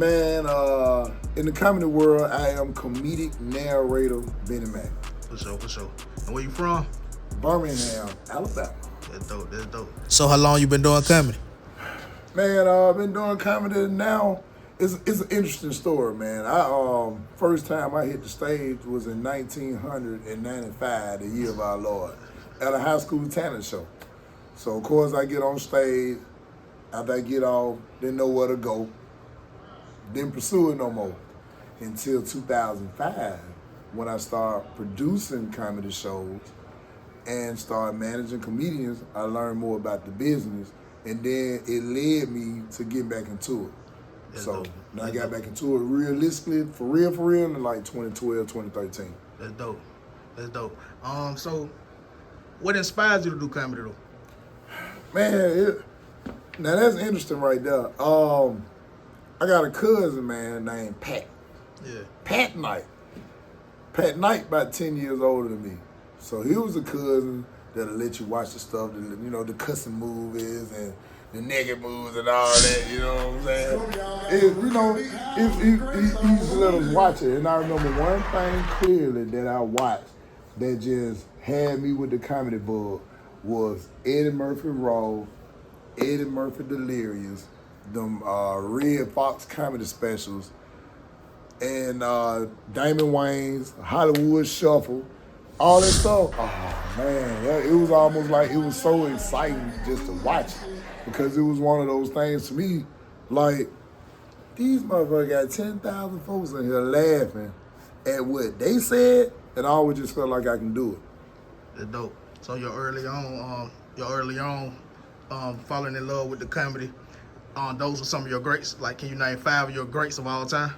Man, in the comedy world, I am comedic narrator Bennie. For sure, for sure. And where you from? Birmingham, Alabama. That's dope, that's dope. So how long you been doing comedy? Man, I've been doing comedy now. It's an interesting story, man. I first time I hit the stage was in 1995, the year of our Lord, at a high school talent show. So of course I get on stage. After I get off, didn't know where to go. Didn't pursue it no more until 2005 when I started producing comedy shows and started managing comedians. I learned more about the business, and then it led me to getting back into it. That's So dope. now I got back into it realistically, for real, in like 2012, 2013. That's dope. That's dope. So what inspires you to do comedy though? Man, now that's interesting right there. I got a cousin, man, named Pat. Yeah. Pat Knight. Pat Knight about 10 years older than me. So he was a cousin that'll let you watch the stuff, the cussing movies and the naked moves and all that, you know what I'm saying? He used to let us watch it. And I remember one thing clearly that I watched that just had me with the comedy bug was Eddie Murphy Raw, Eddie Murphy Delirious, them Red Fox comedy specials, and Damon Wayans, Hollywood Shuffle, all that stuff. Oh man, it was almost like it was so exciting just to watch it, because it was one of those things to me, like, these motherfuckers got 10,000 folks in here laughing at what they said, and I always just felt like I can do it. That's dope. So you're early on, falling in love with the comedy. Those are some of your greats. Like, can you name 5 of your greats of all time?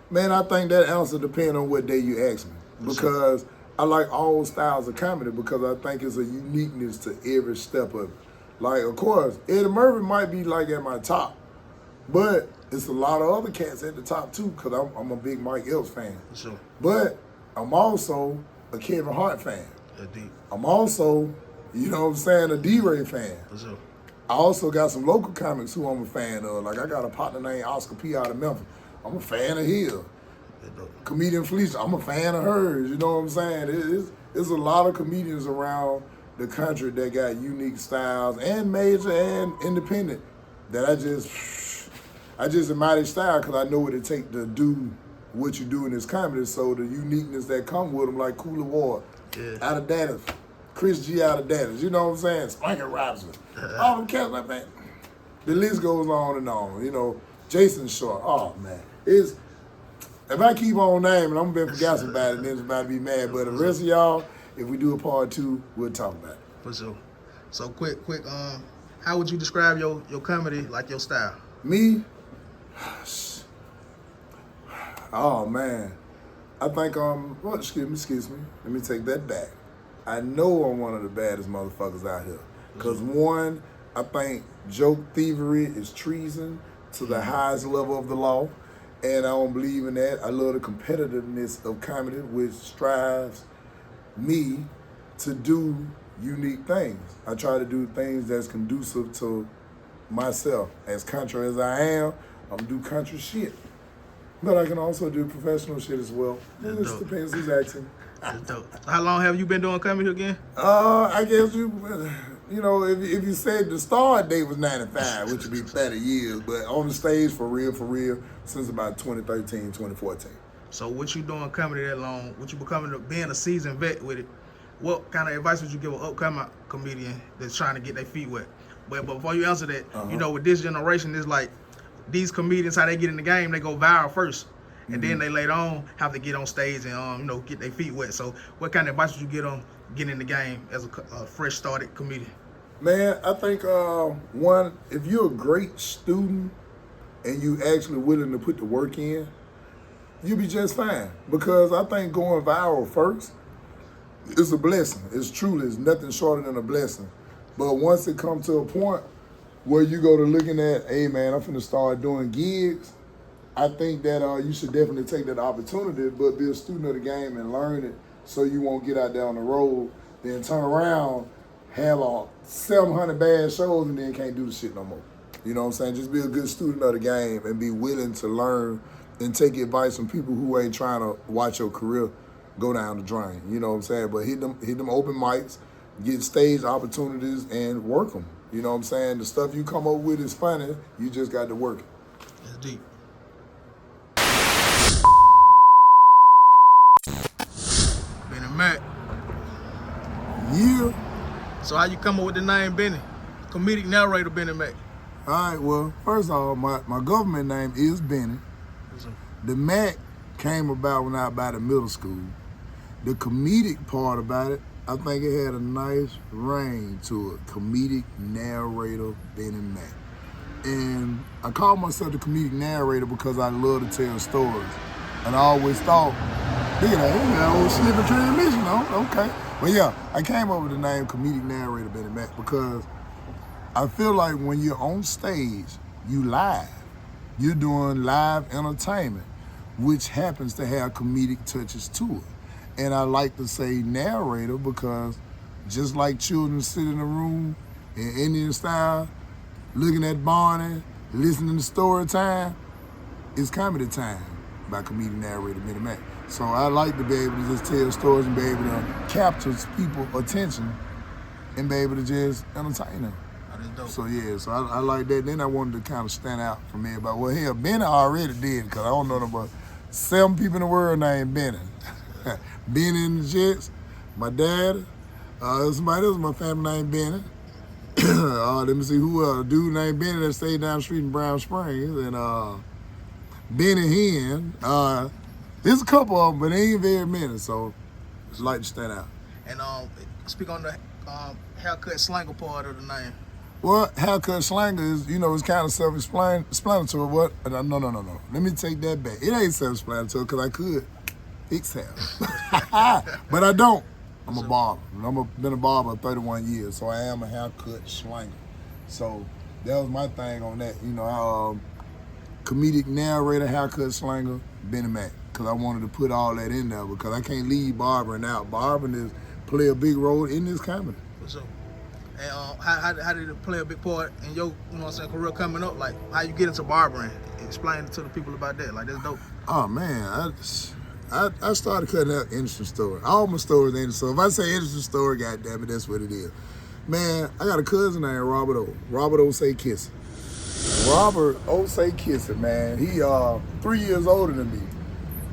Man, I think that answer depends on what day you ask me. Because I like all styles of comedy, because I think it's a uniqueness to every step of it. Like, of course, Eddie Murphy might be like at my top, but it's a lot of other cats at the top too, because I'm a big Mike Epps fan. Sure. But I'm also a Kevin Hart fan. Deep. I'm also, a D-Ray fan. For sure. I also got some local comics who I'm a fan of. Like, I got a partner named Oscar P. out of Memphis. I'm a fan of his. Comedian Felicia, I'm a fan of hers. You know what I'm saying? It's a lot of comedians around the country that got unique styles, and major and independent, that I just admire their style, because I know what it takes to do what you do in this comedy. So the uniqueness that come with them, like Cooler Ward, out of Dallas, Chris G out of Dallas, you know what I'm saying? Spanky Robinson, all them cats like that. The list goes on and on. Jason Short. Oh man, if I keep on naming, I'm gonna be forgetting about it, and then it's about to be mad. But the rest of y'all, if we do a part 2, we'll talk about it. For sure. So quick, how would you describe your comedy, like your style? Me? Oh man, I think excuse me. Let me take that back. I know I'm one of the baddest motherfuckers out here. Cause one, I think joke thievery is treason to the highest level of the law, and I don't believe in that. I love the competitiveness of comedy, which strives me to do unique things. I try to do things that's conducive to myself. As country as I am, I'm do country shit. But I can also do professional shit as well. It just depends who's acting. That's dope. How long have you been doing comedy again? I guess if you said the start date was 95, which would be 30 years, but on the stage for real, since about 2013, 2014. So what you doing comedy that long, what you being a seasoned vet with it, what kind of advice would you give an upcoming comedian that's trying to get their feet wet? But before you answer that, with this generation, it's like these comedians, how they get in the game, they go viral first. And then they later on have to get on stage and get their feet wet. So what kind of advice would you get on getting in the game as a fresh started comedian? Man, I think one, if you're a great student and you actually willing to put the work in, you'll be just fine. Because I think going viral first is a blessing. It's nothing shorter than a blessing. But once it comes to a point where you go to looking at, hey man, I'm finna start doing gigs, I think that you should definitely take that opportunity, but be a student of the game and learn it, so you won't get out there on the road, then turn around, have 700 bad shows, and then can't do the shit no more. You know what I'm saying? Just be a good student of the game and be willing to learn and take advice from people who ain't trying to watch your career go down the drain. You know what I'm saying? But hit them open mics, get stage opportunities, and work them. You know what I'm saying? The stuff you come up with is funny. You just got to work it. That's deep. Bennie Mac. Yeah. So how you come up with the name Bennie? Comedic narrator Bennie Mac. All right, well, first of all, my government name is Bennie. The Mac came about when I was about in middle school. The comedic part about it, I think it had a nice ring to it. Comedic narrator Bennie Mac. And I call myself the comedic narrator because I love to tell stories. And I always thought, look at that old slipping transmission, okay. But yeah, I came up with the name comedic narrator Bennie Mac because I feel like when you're on stage, you live. You're doing live entertainment, which happens to have comedic touches to it. And I like to say narrator because just like children sit in a room in Indian style, looking at Barney, listening to story time, it's comedy time by comedic narrator Bennie Mac. So I like to be able to just tell stories and be able to capture people's attention and be able to just entertain them. So yeah, so I like that. Then I wanted to kind of stand out from everybody. Well, hell, Bennie already did because I don't know about 7 people in the world named Bennie. Bennie and the Jets, my dad, somebody else in my family named Bennie. Let me see who else. A dude named Bennie that stayed down the street in Brown Springs, and Bennie Hen. There's a couple of them, but they ain't very many, so it's like to stand out. And speak on the haircut slanger part of the name. Well, haircut slanger is, it's kind of self-explanatory. What? No. Let me take that back. It ain't self-explanatory because I could fix hair. But I don't. I'm a barber. I've been a barber 31 years, so I am a haircut slanger. So that was my thing on that. Comedic narrator, haircut slanger, Bennie Mac. Because I wanted to put all that in there because I can't leave barbering out. Barbering play a big role in this comedy. For sure. And how did it play a big part in your, career coming up? Like, how you get into barbering? Explain to the people about that. Like, that's dope. Oh, man. I started cutting out interesting stories. All my stories ain't so. If I say interesting story, goddammit, that's what it is. Man, I got a cousin named Robert O. Robert O. Say Kissing. Robert O. Say Kissing, man. He 3 years older than me.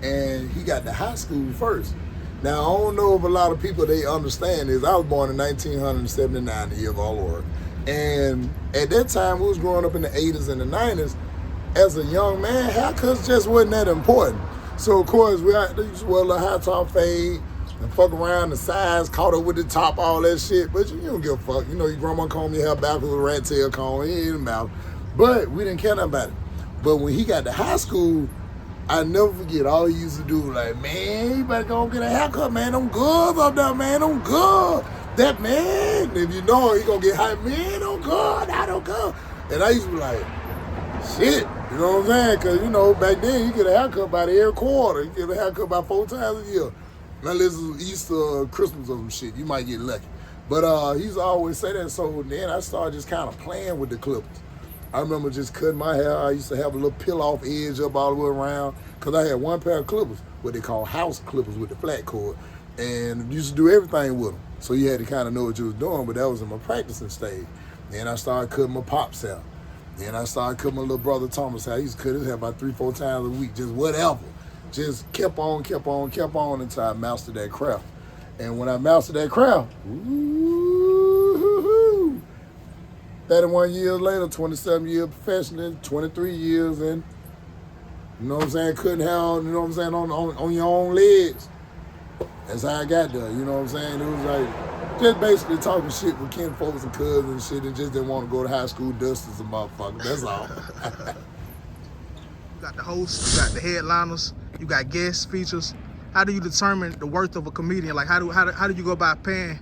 And he got to high school first. Now, I don't know if a lot of people, they understand this. I was born in 1979, the year of our Lord. And at that time, we was growing up in the 80s and the 90s. As a young man, haircuts just wasn't that important. So, of course, we used to wear a high top fade and fuck around the sides, caught up with the top, all that shit. But you don't give a fuck. Your grandma combed your hair back with a rat tail comb. It ain't about. But we didn't care nothing about it. But when he got to high school, I never forget, all he used to do, like, man, you better go get a haircut, man. Them good up there, man. Them good. That man, if you know he gonna get high, man, don't good, I don't good. And I used to be like, shit, you know what I'm saying? Because, back then, you get a haircut about every quarter. You get a haircut about 4 times a year. Unless it's Easter or Christmas or some shit, you might get lucky. But he used to always say that, so then I started just kind of playing with the clippers. I remember just cutting my hair. I used to have a little peel-off edge up all the way around because I had one pair of clippers, what they call house clippers with the flat cord, and used to do everything with them. So you had to kind of know what you was doing, but that was in my practicing stage. Then I started cutting my pop's hair. Then I started cutting my little brother Thomas hair. He used to cut his hair about 3-4 times a week, just whatever. Just kept on until I mastered that craft. And when I mastered that craft, 31 years later, 27 years professional, 23 years in, cutting hair, on your own legs. That's how I got there, you know what I'm saying? It was like, just basically talking shit with kin folks and cousins and shit and just didn't want to go to high school dust as a motherfucker, that's all. You got the hosts, you got the headliners, you got guest features. How do you determine the worth of a comedian? Like, how do you go about paying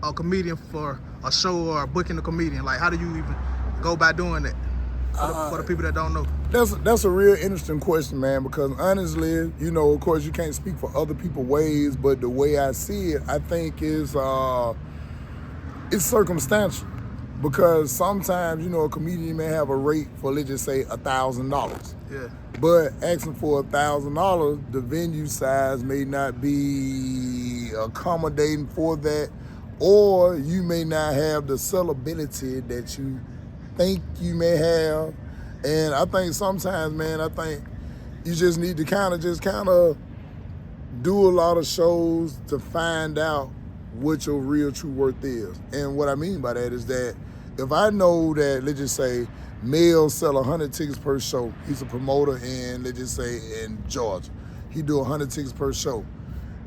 a comedian for a show or booking a comedian? Like, how do you even go about doing that for the people that don't know? That's a real interesting question, man, because honestly, of course you can't speak for other people's ways, but the way I see it, I think is it's circumstantial. Because sometimes, you know, a comedian may have a rate for, let's just say, $1,000. Yeah. But asking for $1,000, the venue size may not be accommodating for that, or you may not have the salability that you think you may have. And I think sometimes, man, I think you just need to kind of do a lot of shows to find out what your real true worth is. And what I mean by that is that if I know that, let's just say, Mel sell 100 tickets per show, he's a promoter in, let's just say, in Georgia. He do 100 tickets per show.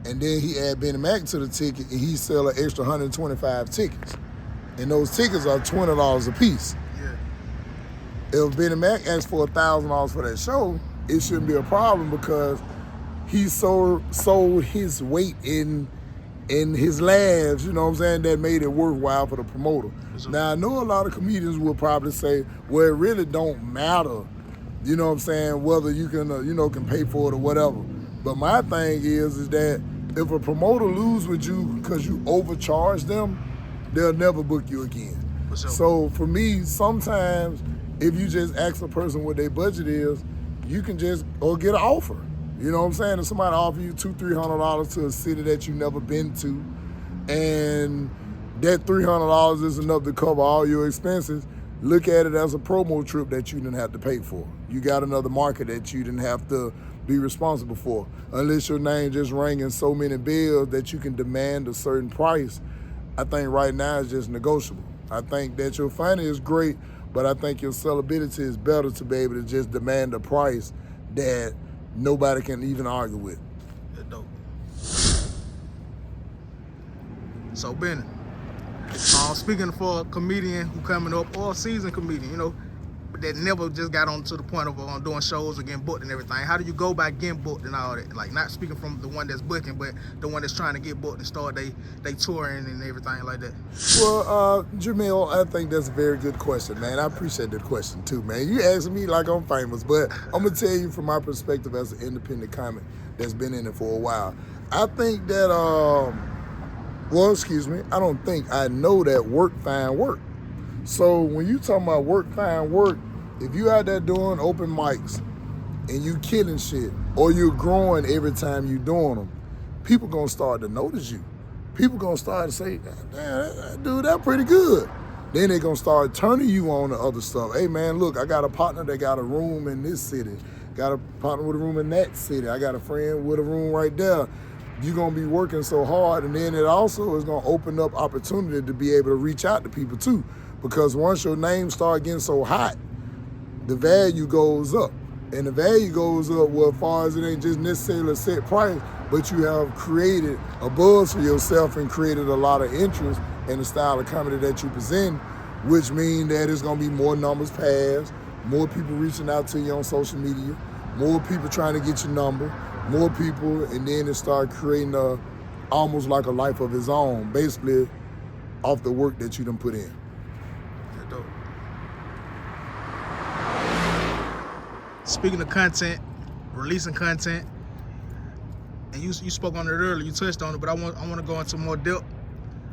And then he add Bennie Mac to the ticket and he sell an extra 125 tickets. And those tickets are $20 a piece. Yeah. If Bennie Mac asks for $1,000 for that show, it shouldn't be a problem because he sold his weight in his labs, you know what I'm saying, that made it worthwhile for the promoter. Now, I know a lot of comedians will probably say, well, it really don't matter, you know what I'm saying, whether you can, can pay for it or whatever. But my thing is that if a promoter lose with you because you overcharge them, they'll never book you again. So for me, sometimes if you just ask a person what their budget is, you can just or get an offer. You know what I'm saying? If somebody offer you $200-300 to a city that you've never been to, and that $300 is enough to cover all your expenses, look at it as a promo trip that you didn't have to pay for. You got another market that you didn't have to be responsible for. Unless your name just ringing so many bells that you can demand a certain price, I think right now it's just negotiable. I think that your finance is great, but I think your sellability is better to be able to just demand a price that nobody can even argue with. That's dope. So Bennie, speaking for a comedian who coming up or a seasoned comedian, you know, that never just got on to the point of doing shows or getting booked and everything. How do you go by getting booked and all that? Like, not speaking from the one that's booking, but the one that's trying to get booked and start they touring and everything like that. Well, Jamil, I think that's a very good question, man. I appreciate that question too, man. You asking me like I'm famous, but I'm gonna tell you from my perspective as an independent comic that's been in it for a while. I think that, I know that work find work. So when you talking about work find work, if you out there doing open mics and you killing shit, or you're growing every time you doing them, people gonna start to notice you. People gonna start to say, damn, dude, that's pretty good. Then they gonna start turning you on to other stuff. Hey man, look, I got a partner that got a room in this city. Got a partner with a room in that city. I got a friend with a room right there. You're gonna be working so hard, and then it also is gonna open up opportunity to be able to reach out to people too. Because once your name start getting so hot, the value goes up. And the value goes up, well, as far as it ain't just necessarily a set price, but you have created a buzz for yourself and created a lot of interest in the style of comedy that you present, which means that it's gonna be more numbers passed, more people reaching out to you on social media, more people trying to get your number, more people, and then it start creating almost like a life of its own, basically off the work that you done put in. Speaking of content, releasing content, and you spoke on it earlier, you touched on it, but I want to go into more depth.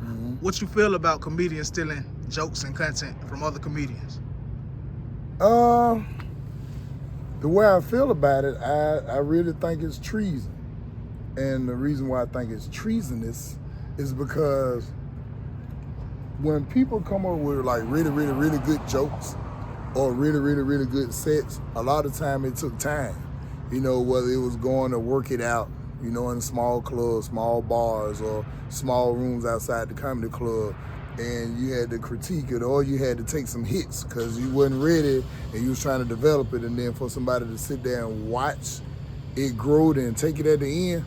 Mm-hmm. What you feel about comedians stealing jokes and content from other comedians? The way I feel about it, I really think it's treason. And the reason why I think it's treasonous is because when people come up with like really, really, really good jokes, or really, really, really good sets, a lot of time it took time. You know, whether it was going to work it out, you know, in small clubs, small bars, or small rooms outside the comedy club, and you had to critique it, or you had to take some hits because you wasn't ready and you was trying to develop it, and then for somebody to sit there and watch it grow and take it at the end,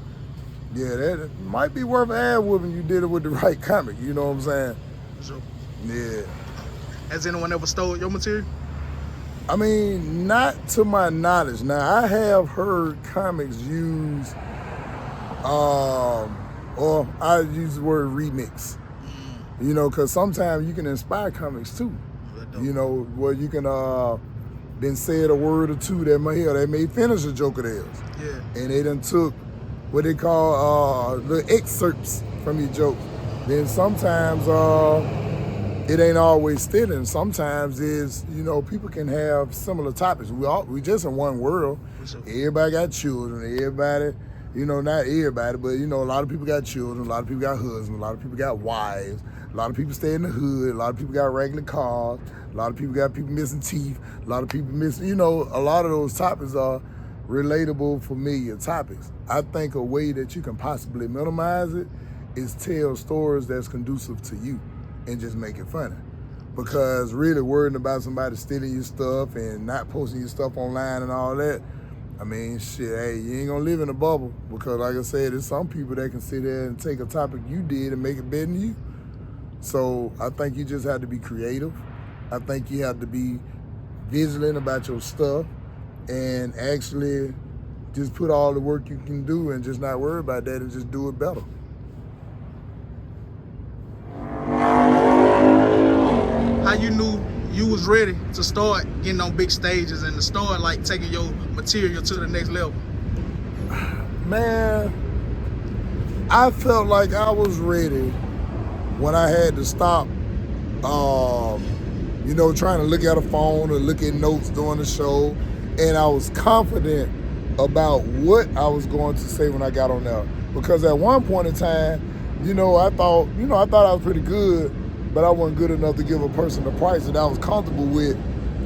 yeah, that might be worth an ad whooping. You did it with the right comic, you know what I'm saying? Sure. Yeah. Has anyone ever stole your material? I mean, not to my knowledge. Now, I have heard comics use, or I use the word remix, you know, because sometimes you can inspire comics too. You know, where you can then said a word or two that may finish a joke of theirs. Yeah. And they done took what they call the excerpts from your joke. Then sometimes it ain't always fitting. Sometimes is, you know, people can have similar topics. We just in one world. Everybody got children. Everybody, you know, not everybody, but you know, a lot of people got children. A lot of people got husbands. A lot of people got wives. A lot of people stay in the hood. A lot of people got regular cars. A lot of people got people missing teeth. A lot of people missing, you know, a lot of those topics are relatable, familiar topics. I think a way that you can possibly minimize it is tell stories that's conducive to you and just make it funny. Because really worrying about somebody stealing your stuff and not posting your stuff online and all that, I mean, shit, hey, you ain't gonna live in a bubble. Because like I said, there's some people that can sit there and take a topic you did and make it better than you. So I think you just have to be creative. I think you have to be vigilant about your stuff and actually just put all the work you can do and just not worry about that and just do it better. How you knew you was ready to start getting on big stages and to start like taking your material to the next level? Man, I felt like I was ready when I had to stop, you know, trying to look at a phone or look at notes during the show. And I was confident about what I was going to say when I got on there. Because at one point in time, you know, I thought I was pretty good, but I wasn't good enough to give a person the price that I was comfortable with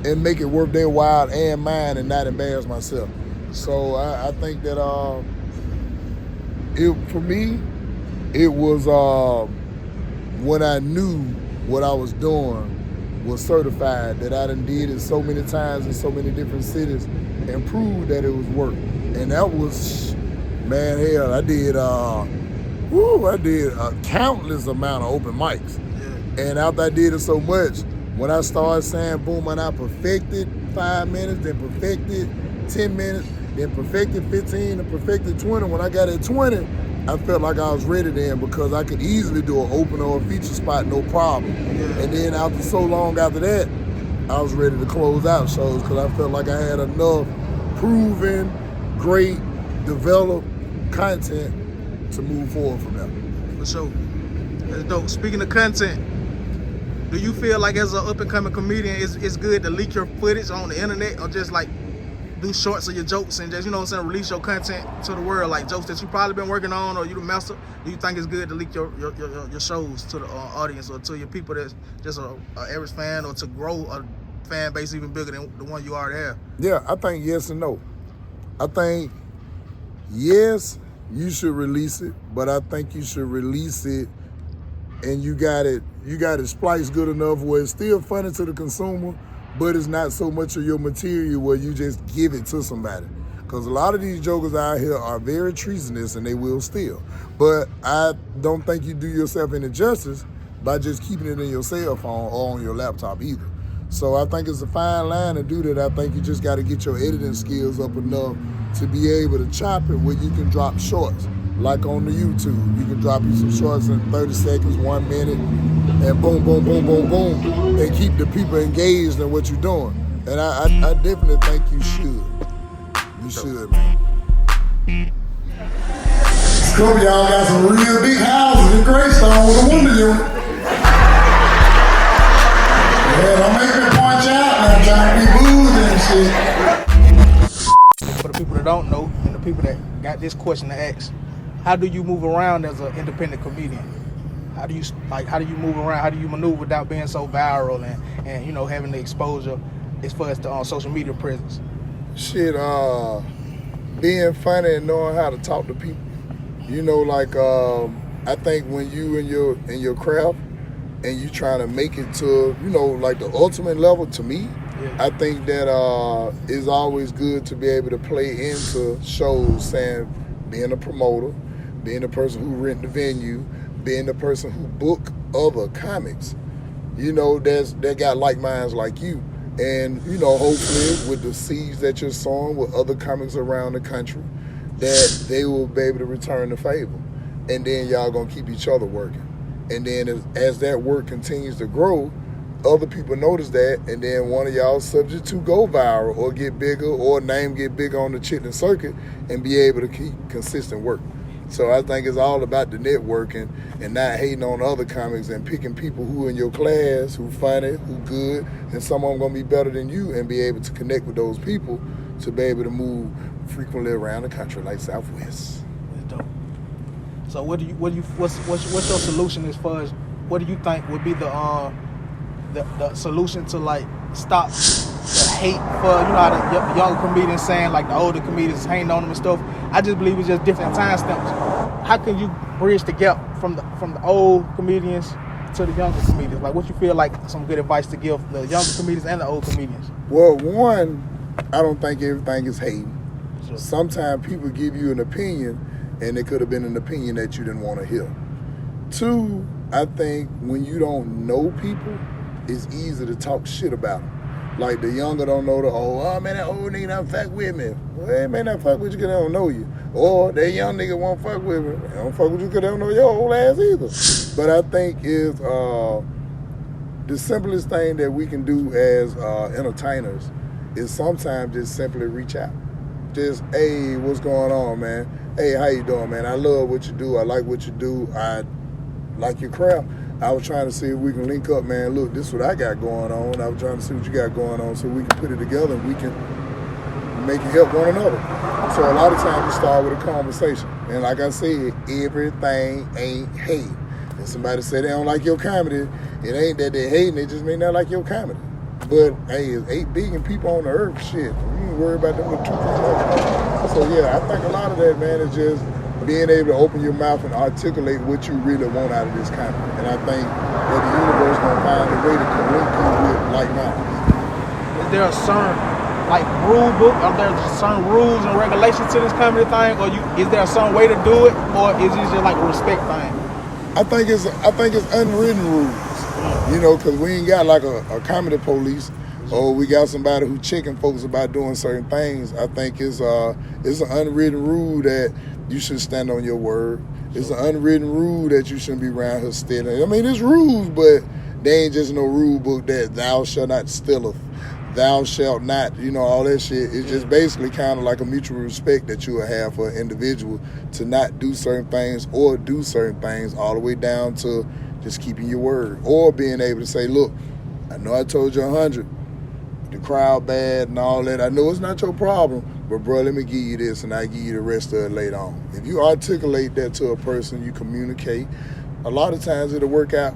and make it worth their while and mine and not embarrass myself. So I think that for me, it was when I knew what I was doing was certified, that I done did it so many times in so many different cities and proved that it was work. And that was, man, hell, I did a countless amount of open mics. And after I did it so much, when I started saying boom, and I perfected 5 minutes, then perfected 10 minutes, then perfected 15, and perfected 20. When I got at 20, I felt like I was ready then because I could easily do an open or a feature spot, no problem. And then after so long after that, I was ready to close out shows because I felt like I had enough proven, great, developed content to move forward from there. For sure. That's dope. Speaking of content, do you feel like as an up-and-coming comedian, it's good to leak your footage on the internet or just like do shorts of your jokes and just, you know what I'm saying, release your content to the world, like jokes that you probably been working on or you the master? Do you think it's good to leak your shows to the audience or to your people that's just a average fan, or to grow a fan base even bigger than the one you already have? Yeah, I think yes and no. I think yes, you should release it, but I think you should release it and you got it spliced good enough where it's still funny to the consumer, but it's not so much of your material where you just give it to somebody. Because a lot of these jokers out here are very treasonous and they will steal. But I don't think you do yourself any justice by just keeping it in your cell phone or on your laptop either. So I think it's a fine line to do that. I think you just got to get your editing skills up enough to be able to chop it where you can drop shorts. Like on the YouTube, you can drop you some shorts in 30 seconds, 1 minute, and boom, boom, boom, boom, boom, and keep the people engaged in what you're doing. And I definitely think you should. You should, man. Some of y'all got some real big houses in Greystone with a window unit. Yeah, don't make me point you out and trying to be boozy and shit. For the people that don't know and the people that got this question to ask, how do you move around as an independent comedian? How do you move around? How do you maneuver without being so viral and you know, having the exposure as far as the social media presence? Shit, being funny and knowing how to talk to people. You know, like I think when you in your craft and you trying to make it to, you know, like the ultimate level, to me, I think that it's always good to be able to play into shows, saying being a promoter, being the person who rent the venue, being the person who book other comics, you know, that got like minds like you. And, you know, hopefully with the seeds that you're sowing with other comics around the country, that they will be able to return the favor. And then y'all gonna keep each other working. And then as that work continues to grow, other people notice that, and then one of y'all subject to go viral or get bigger or name get bigger on the Chitlin circuit and be able to keep consistent work. So I think it's all about the networking and not hating on other comics and picking people who in your class, who funny, who good, and some of them gonna be better than you, and be able to connect with those people to be able to move frequently around the country like Southwest. That's dope. So what's your solution as far as what do you think would be the solution to like stop the hate for, you know how the younger comedians saying like the older comedians hating on them and stuff? I just believe it's just different time stamps. How can you bridge the gap from the old comedians to the younger comedians? Like, what you feel like some good advice to give the younger comedians and the old comedians? Well, one, I don't think everything is hating. Sure. Sometimes people give you an opinion, and it could have been an opinion that you didn't want to hear. Two, I think when you don't know people, it's easy to talk shit about them. Like the younger don't know the old, oh man, that old nigga don't fuck with me. Well, they may not fuck with you because they don't know you. Or that young nigga won't fuck with me. They don't fuck with you because they don't know your old ass either. But I think is the simplest thing that we can do as entertainers is sometimes just simply reach out. Just, hey, what's going on, man? Hey, how you doing, man? I love what you do. I like what you do. I like your craft. I was trying to see if we can link up, man. Look, this is what I got going on. I was trying to see what you got going on so we can put it together and we can make it help one another. So a lot of times we start with a conversation. And like I said, everything ain't hate. And somebody say they don't like your comedy, it ain't that they hating, they just may not like your comedy. But hey, it's 8 billion people on the earth, shit. We ain't worry about them with 2 people. So yeah, I think a lot of that, man, is just being able to open your mouth and articulate what you really want out of this comedy. And I think that the universe gonna find a way to link you with like minds. Is there a certain like rule book? Are there certain rules and regulations to this comedy thing, or is there a certain way to do it, or is it just like a respect thing? I think it's unwritten rules, you know, because we ain't got like a comedy police, or we got somebody who checking folks about doing certain things. I think it's an unwritten rule that you should stand on your word. It's an unwritten rule that you shouldn't be around here stealing. I mean, there's rules, but they ain't just no rule book that thou shalt not stealeth, thou shalt not, you know, all that shit. It's just basically kind of like a mutual respect that you will have for an individual to not do certain things or do certain things, all the way down to just keeping your word or being able to say, look, I know I told you 100, the crowd bad and all that. I know it's not your problem, but bro, let me give you this and I give you the rest of it later on. If you articulate that to a person, you communicate, a lot of times it'll work out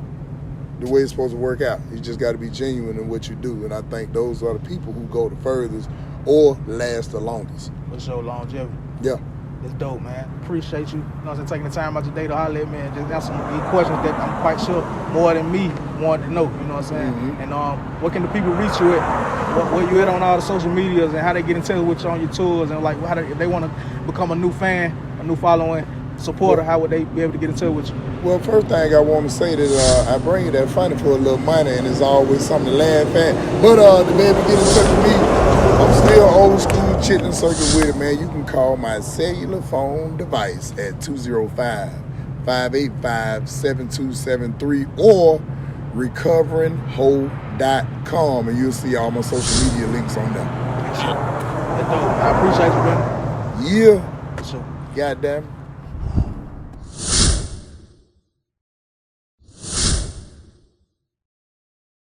the way it's supposed to work out. You just got to be genuine in what you do. And I think those are the people who go the furthest or last the longest. For sure, longevity. Yeah. It's dope, man. Appreciate you, taking the time out your day to holler at me and just answer some questions that I'm quite sure more than me wanted to know, you know what I'm saying? Mm-hmm. And what can the people reach you at? Where you at on all the social medias and how they get in touch with you on your tours and like if they want to become a new fan, a new following supporter, how would they be able to get in touch with you? Well, first thing I want to say that I bring you that funny for a little money and it's always something to laugh at. But to be able to get in touch with me, I'm still old school chitlin circuit with it, man. You can call my cellular phone device at 205-585-7273 or recoveringwhole.com, and you'll see all my social media links on there. I appreciate you, man. Yeah. Sure. Goddamn.